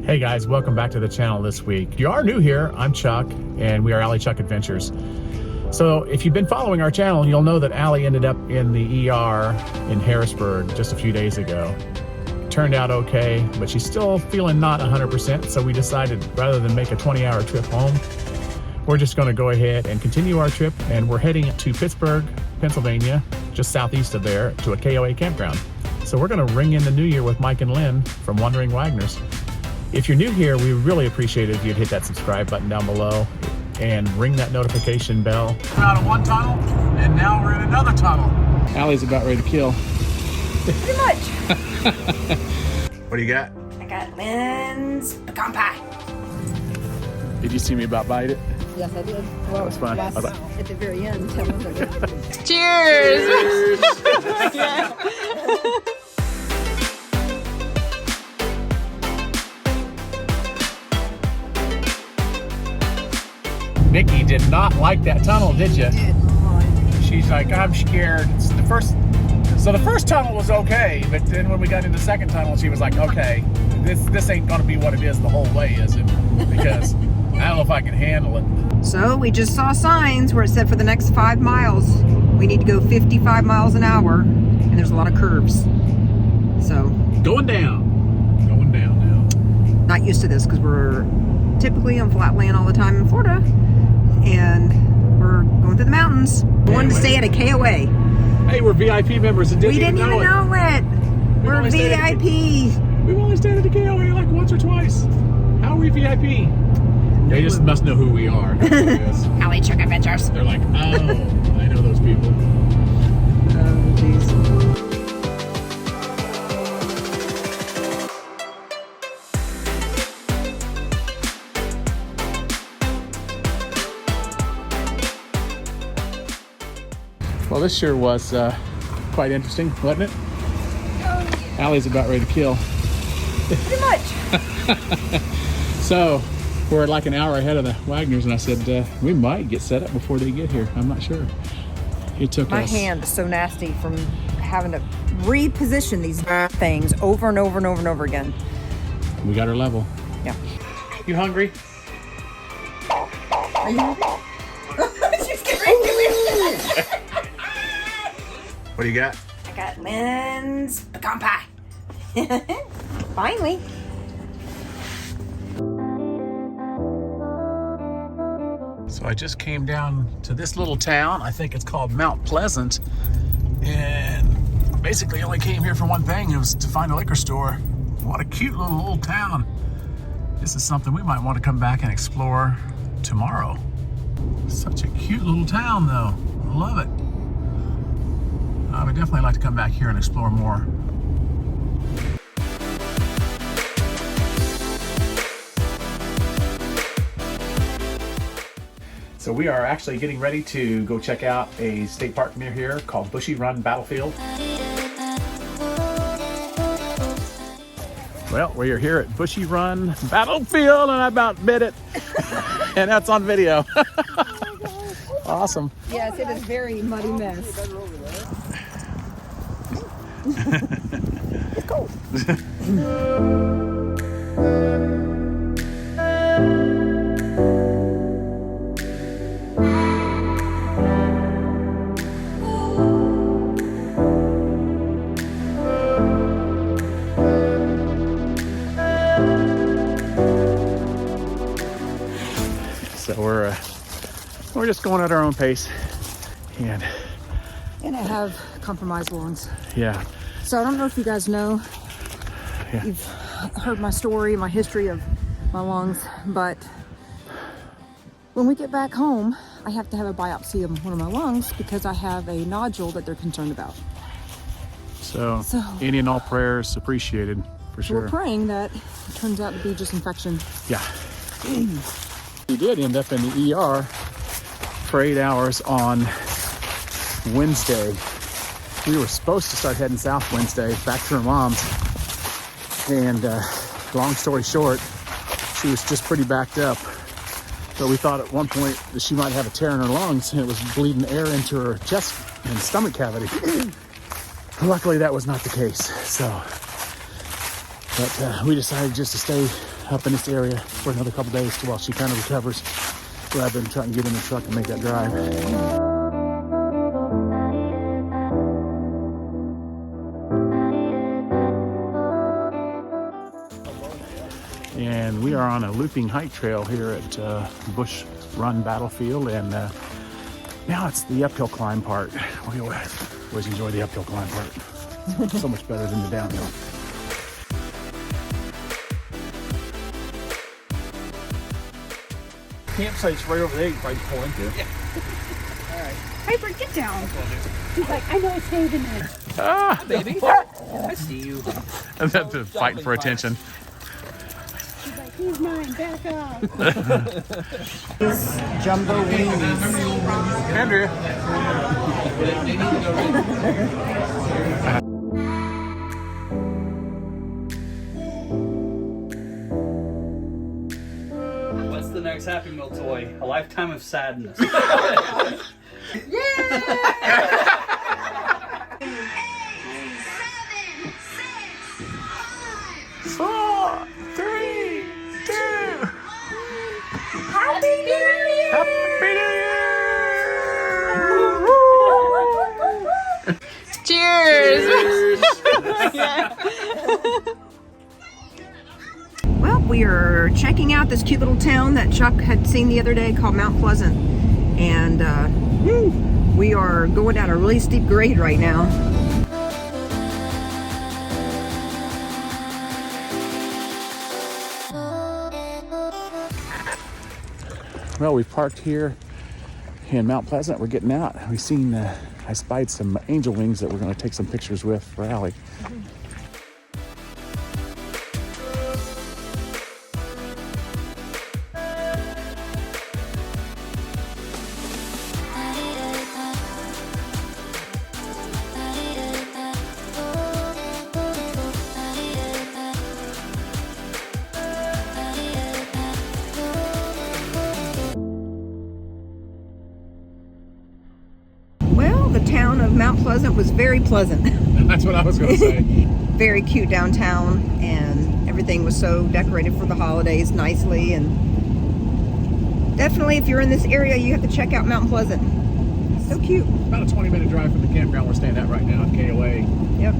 Hey guys, welcome back to the channel this week. If you are new here, I'm Chuck, and we are Allichuck Adventures. So if you've been following our channel, you'll know that Alli ended up in the ER in Harrisburg just a few days ago. Turned out okay, but she's still feeling not 100%, so we decided rather than make a 20-hour trip home, we're just going to go ahead and continue our trip, and we're heading to Pittsburgh, Pennsylvania, just southeast of there, to a KOA Campground. So we're going to ring in the new year with Mike and Lynn from Wandering Wagners. If you're new here, we really appreciate it if you'd hit that subscribe button down below and ring that notification bell. We're out of one tunnel, and now we're in another tunnel. Allie's about ready to kill. Pretty much. What do you got? I got Lynn's pecan pie. Did you see me about bite it? Yes, I did. Well, That was fun. yes, at the very end. Cheers! Nikki did not like that tunnel, did you? She's like, I'm scared. It's the first tunnel was okay, but then when we got in the second tunnel, she was like, okay, this ain't gonna be what it is the whole way, is it? Because I don't know if I can handle it. So we just saw signs where it said for the next 5 miles, we need to go 55 miles an hour, and there's a lot of curves. So Going down now. not used to this because we're typically on flat land all the time in Florida, and we're going through the mountains. We wanted to stay at a KOA. Hey, we're VIP members and We didn't even know it. We're only stayed at VIP. We've only stayed at the KOA like once or twice. How are we VIP? They just must know who we are. Allichuck Adventures. They're like, oh, I know those people. Oh, jeez. Well, this sure was quite interesting, wasn't it? Oh, yeah. Allie's about ready to kill. Pretty much. So we're like an hour ahead of the Wagners, and I said we might get set up before they get here. I'm not sure. It took My us. hand is so nasty from having to reposition these things over and over and over and over again. We got her level. Yeah. You hungry? Are you hungry? She's getting ready to do it. What do you got? I got Lynn's pecan pie. Finally. So I just came down to this little town. I think it's called Mount Pleasant. And basically only came here for one thing. It was to find a liquor store. What a cute little town. This is something we might want to come back and explore tomorrow. Such a cute little town though. I love it. I would definitely like to come back here and explore more. So we are actually getting ready to go check out a state park near here called Bushy Run Battlefield. Well, we are here at Bushy Run Battlefield, and I about bit it. And that's on video. Awesome. Yes, it is very muddy mess. It's cold. So we're just going at our own pace, and And I have compromised lungs. yeah. So I don't know if you guys know, Yeah. you've heard my story, my history of my lungs, but when we get back home, I have to have a biopsy of one of my lungs because I have a nodule that they're concerned about. So So- any and all prayers appreciated for So we're sure. praying that it turns out to be just infection. Yeah. We did end up in the ER for 8 hours on Wednesday. We were supposed to start heading south Wednesday, back to her mom's. And long story short, she was just pretty backed up. So we thought at one point that she might have a tear in her lungs, and it was bleeding air into her chest and stomach cavity. Luckily, that was not the case. So But we decided just to stay up in this area for another couple days while she kind of recovers, rather than trying to get in the truck and make that drive. And we are on a looping hike trail here at Bush Run Battlefield, and now it's the uphill climb part. We always enjoy the uphill climb part. So much better than the downhill. Campsite's right over there, you probably pull into. Yeah. All right. Piper, get down. He's like, I know it's Dave in there. Ah, Hi, baby. I see you. and that's fighting for attention. He's like, he's mine, back off. Jumbo wings. Andrew. What's the next Happy Meal toy? A lifetime of sadness. Four, three, two. Happy New Year! Happy New Year! Cheers! Well, we are checking out this cute little town that Chuck had seen the other day called Mount Pleasant. And we are going down a really steep grade right now. Well, we parked here in Mount Pleasant. We're getting out. We've seen, I spied some angel wings that we're going to take some pictures with for Alli. Well, the town of Mount Pleasant was very pleasant. That's what I was going to say. Very cute downtown, and everything was so decorated for the holidays nicely. And definitely, if you're in this area, you have to check out Mount Pleasant. So cute. About a 20-minute drive from the campground we're staying at right now at KOA. Yep.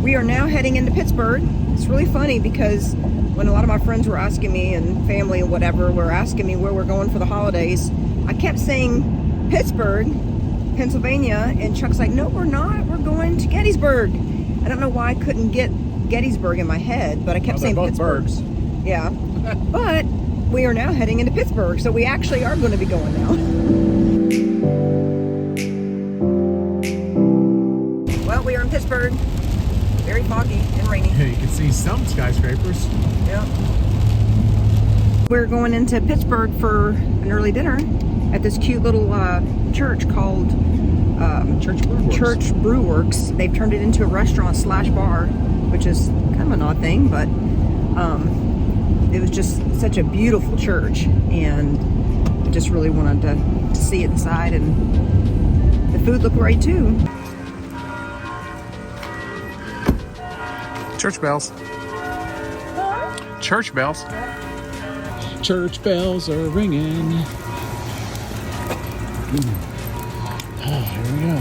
We are now heading into Pittsburgh. It's really funny because when a lot of my friends were asking me, and family and whatever, were asking me where we're going for the holidays, I kept saying Pittsburgh, Pennsylvania, and Chuck's like, no, we're not. We're going to Gettysburg. I don't know why I couldn't get Gettysburg in my head, but I kept saying both Pittsburgh. Bergs. Yeah. But we are now heading into Pittsburgh, so we actually are going to be going now. Well, we are in Pittsburgh. Very foggy and rainy. Yeah, you can see some skyscrapers. Yeah. We're going into Pittsburgh for an early dinner at this cute little church called Church Brew Works. They've turned it into a restaurant / bar, which is kind of an odd thing, but it was just such a beautiful church, and I just really wanted to see it inside, and the food looked great too. Church bells. Church bells. Church bells are ringing. Oh, here we go.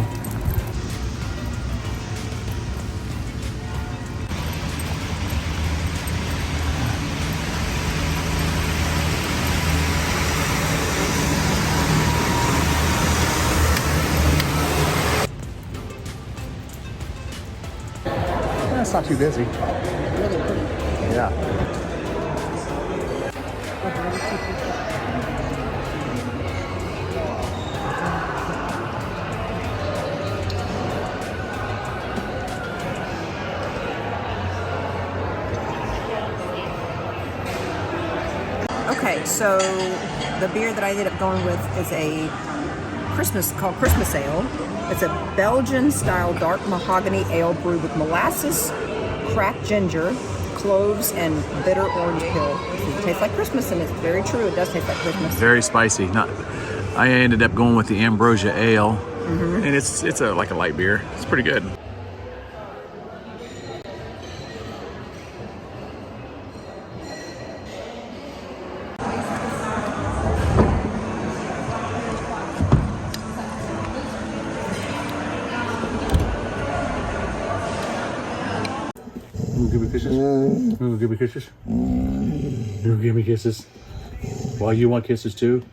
That's not too busy. Yeah. Okay, so the beer that I ended up going with is a called Christmas Ale. It's a Belgian-style dark mahogany ale brewed with molasses, cracked ginger, cloves, and bitter orange peel. It tastes like Christmas, and it's very true. It does taste like Christmas. Very spicy. I ended up going with the Ambrosia Ale, and it's like a light beer. It's pretty good. kisses? You gonna give me kisses? You gonna give me kisses? Well, you want kisses too?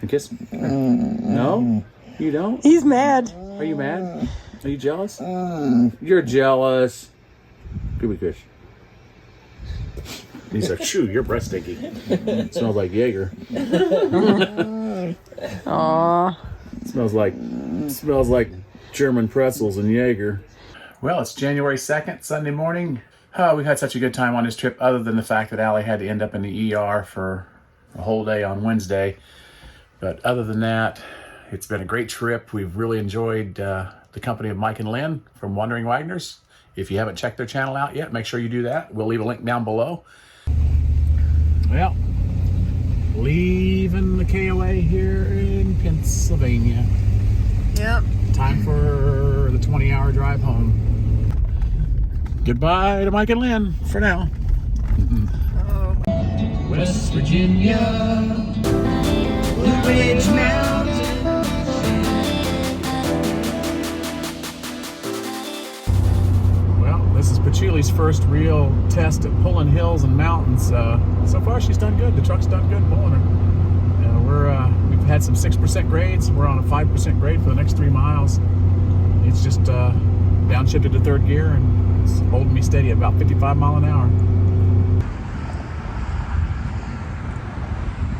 And kiss? No? You don't? He's mad. Are you mad? Are you jealous? You're jealous. Give me a kiss. He's like, shoo, you're breath stinky. Smells like Jaeger. Aww. Smells like German pretzels and Jaeger. Well, it's January 2nd, Sunday morning. Oh, we had such a good time on this trip, other than the fact that Alli had to end up in the ER for a whole day on Wednesday. But other than that, it's been a great trip. We've really enjoyed the company of Mike and Lynn from Wandering Wagners. If you haven't checked their channel out yet, make sure you do that. We'll leave a link down below. Well, leaving the KOA here in Pennsylvania. Yep. Time for the 20-hour drive home. Goodbye to Mike and Lynn for now. West Virginia, Blue Ridge Mountains. Well, this is Patchouli's first real test at pulling hills and mountains. So far, she's done good. The truck's done good pulling her. We've had some 6% grades. We're on a 5% grade for the next 3 miles. It's just downshifted to third gear, and it's holding me steady at about 55 miles an hour.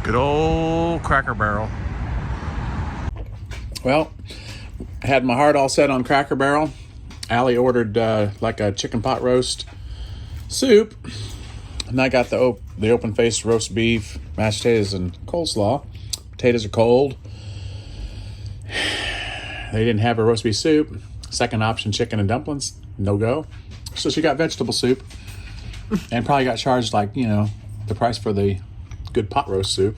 Good old Cracker Barrel. Well, I had my heart all set on Cracker Barrel. Alli ordered like a chicken pot roast soup, and I got the open-faced roast beef, mashed potatoes, and coleslaw. Potatoes are cold. They didn't have a roast beef soup. Second option, chicken and dumplings, no go. So she got vegetable soup, and probably got charged the price for the good pot roast soup.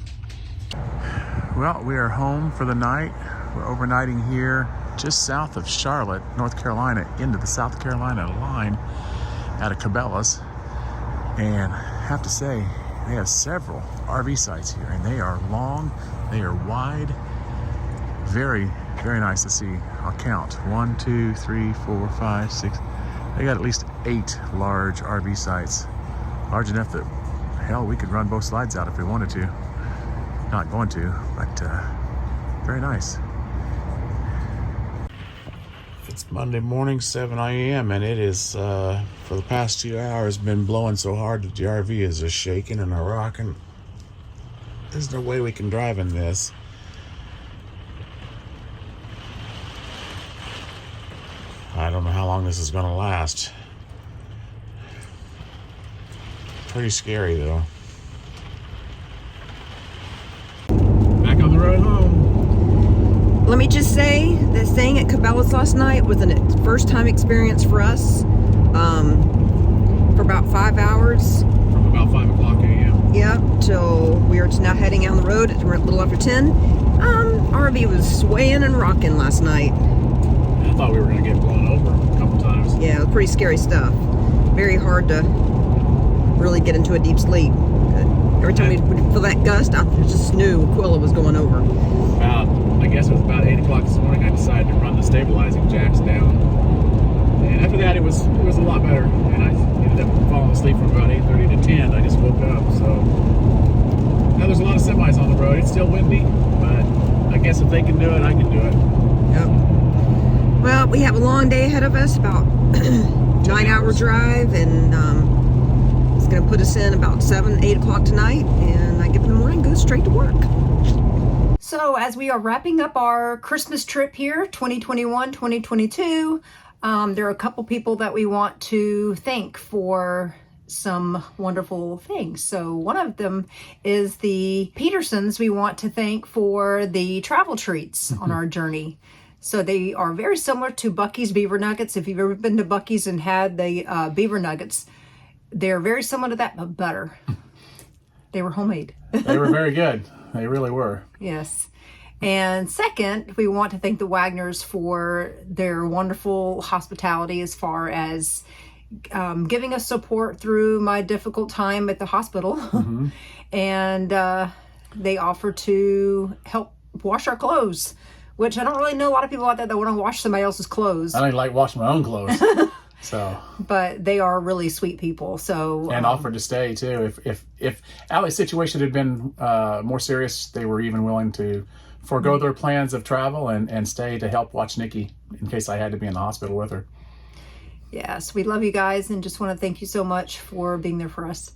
Well, we are home for the night. We're overnighting here just south of Charlotte, North Carolina, into the South Carolina line at a CABELA'S. And I have to say, they have several RV sites here, and they are long, they are wide, very, very nice to see. I'll count 1, 2, 3, 4, 5, 6. They got at least 8 large RV sites, large enough that hell, we could run both slides out if we wanted to. Not going to, but very nice. It's Monday morning, 7 a.m., and it is, for the past 2 hours, been blowing so hard that the RV is just shaking and rocking. There's no way we can drive in this. I don't know how long this is going to last. Pretty scary, though. Back on the road home. Let me just say that staying at CABELA'S last night was a first-time experience for us. For about 5 hours. From about 5 o'clock a.m. Yep, till we are now heading down the road at a little after 10. RV was swaying and rocking last night. I thought we were going to get blown over a couple times. Yeah, it was pretty scary stuff. Very hard to really get into a deep sleep. Every time we would feel that gust, I just knew Aquila was going over. I guess it was about 8 o'clock this morning, I decided to run the stabilizing jacks down. And after that, it was a lot better. And I ended up falling asleep from about 8:30 to 10. I just woke up. So now there's a lot of semis on the road. It's still windy, but I guess if they can do it, I can do it. Yep. Well, we have a long day ahead of us, about 9-hour drive, and it's going to put us in about 7, 8 o'clock tonight, and I get up in the morning, go straight to work. So as we are wrapping up our Christmas trip here, 2021, 2022, there are a couple people that we want to thank for some wonderful things. So one of them is the Petersons. We want to thank for the travel treats on our journey. So they are very similar to Bucky's Beaver Nuggets. If you've ever been to Bucky's and had the Beaver Nuggets, they're very similar to that, but better. They were homemade. They were very good. They really were. Yes. And second, we want to thank the Wagners for their wonderful hospitality as far as giving us support through my difficult time at the hospital. Mm-hmm. And they offer to help wash our clothes, which I don't really know a lot of people out there that want to wash somebody else's clothes. I don't like washing my own clothes. So, but they are really sweet people. So and offered to stay too. If Alli's situation had been more serious, they were even willing to forego their plans of travel and stay to help watch Nikki in case I had to be in the hospital with her. yes, we love you guys and just want to thank you so much for being there for us.